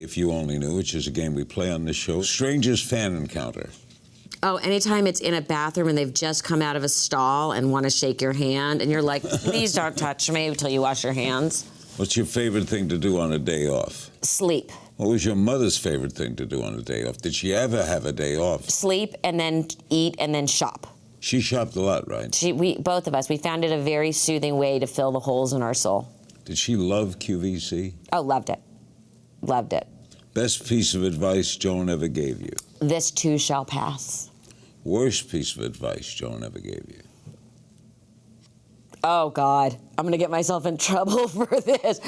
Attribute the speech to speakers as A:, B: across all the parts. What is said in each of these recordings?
A: If You Only Knew, which is a game we play on this show. Strangest fan encounter.
B: Oh, anytime it's in a bathroom and they've just come out of a stall and want to shake your hand, and you're like, please don't touch me until you wash your hands.
A: What's your favorite thing to do on a day off?
B: Sleep.
A: What was your mother's favorite thing to do on a day off? Did she ever have a day off?
B: Sleep and then eat and then shop.
A: She shopped a lot, right?
B: Both of us, we found it a very soothing way to fill the holes in our soul.
A: Did she love QVC?
B: Oh, loved it. Loved it.
A: Best piece of advice Joan ever gave you?
B: This too shall pass.
A: Worst piece of advice Joan ever gave you?
B: Oh, God. I'm going to get myself in trouble for this.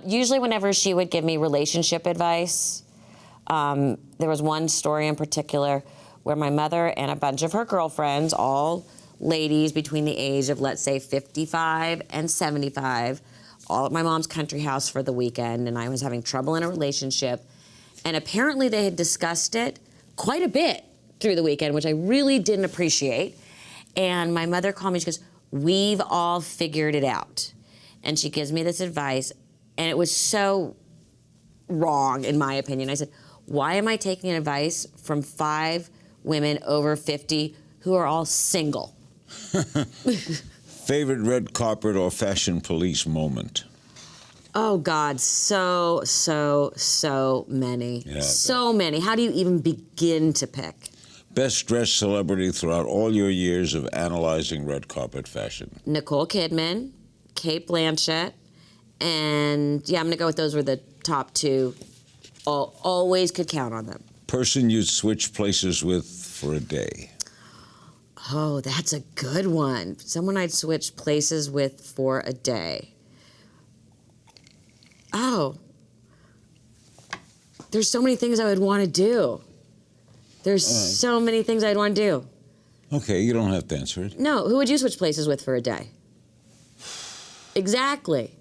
B: Usually whenever she would give me relationship advice, there was one story in particular where my mother and a bunch of her girlfriends, all ladies between the age of, let's say, 55 and 75, all at my mom's country house for the weekend, and I was having trouble in a relationship. And apparently they had discussed it quite a bit through the weekend, which I really didn't appreciate. And my mother called me, she goes, we've all figured it out. And she gives me this advice, and it was so wrong, in my opinion. I said, why am I taking advice from 5 women over 50 who are all single?
A: Favorite red carpet or fashion police moment?
B: Oh, God, so many.
A: Yeah,
B: so many. How do you even begin to pick?
A: Best dressed celebrity throughout all your years of analyzing red carpet fashion?
B: Nicole Kidman, Cate Blanchett, and yeah, I'm gonna go with those were the top 2. Always could count on them.
A: Person you'd switch places with for a day?
B: Oh, that's a good one. Someone I'd switch places with for a day. Oh, there's so many things I would want to do. There's so many things I'd want to do.
A: Okay, you don't have to answer it.
B: No, who would you switch places with for a day? Exactly.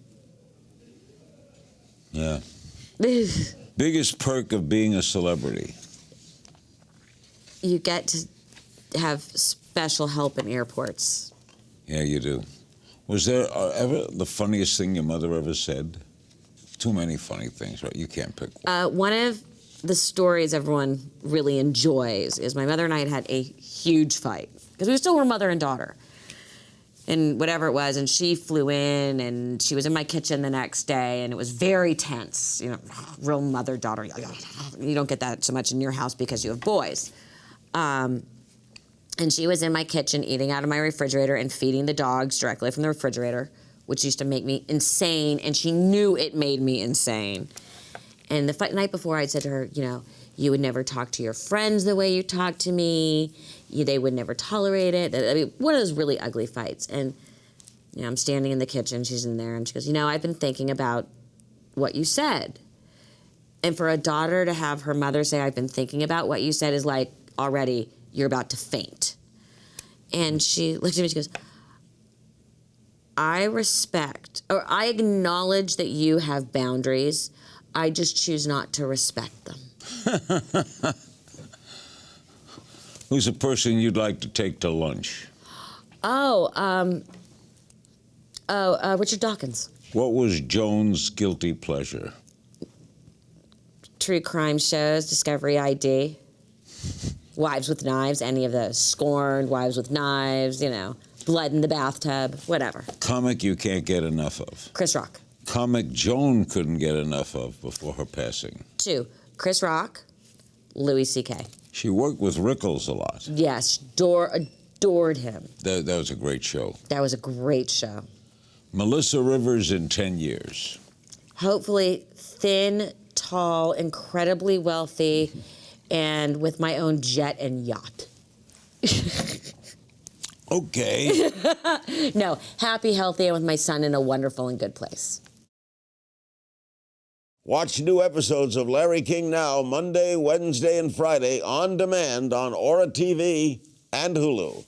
A: Yeah. Biggest perk of being a celebrity?
B: You get to have special help in airports.
A: Yeah, you do. Was there ever the funniest thing your mother ever said? Too many funny things, right? You can't pick one.
B: One of the stories everyone really enjoys is my mother and I had a huge fight because we still were mother and daughter. And whatever it was, and she flew in, and she was in my kitchen the next day, and it was very tense. You know, real mother-daughter. You don't get that so much in your house because you have boys. And she was in my kitchen eating out of my refrigerator and feeding the dogs directly from the refrigerator, which used to make me insane, and she knew it made me insane. And the night before, I'd said to her, you know, you would never talk to your friends the way you talk to me. They would never tolerate it. I mean, one of those really ugly fights. And, you know, I'm standing in the kitchen, she's in there, and she goes, you know, I've been thinking about what you said. And for a daughter to have her mother say, I've been thinking about what you said, is like, already, you're about to faint. And she looked at me, she goes, I respect, or I acknowledge that you have boundaries. I just choose not to respect them.
A: Who's a person you'd like to take to lunch?
B: Richard Dawkins.
A: What was Joan's guilty pleasure?
B: True crime shows, Discovery ID, Wives with Knives, any of those. Scorned, Wives with Knives, you know, Blood in the Bathtub, whatever.
A: Comic you can't get enough of?
B: Chris Rock.
A: Comic Joan couldn't get enough of before her passing?
B: 2, Chris Rock, Louis C.K.
A: She worked with Rickles a lot.
B: Yes, adored him.
A: That was a great show.
B: That was a great show.
A: Melissa Rivers in 10 years.
B: Hopefully thin, tall, incredibly wealthy, and with my own jet and yacht.
A: Okay.
B: No, happy, healthy, and with my son in a wonderful and good place.
A: Watch new episodes of Larry King Now Monday, Wednesday, and Friday on demand on Aura TV and Hulu.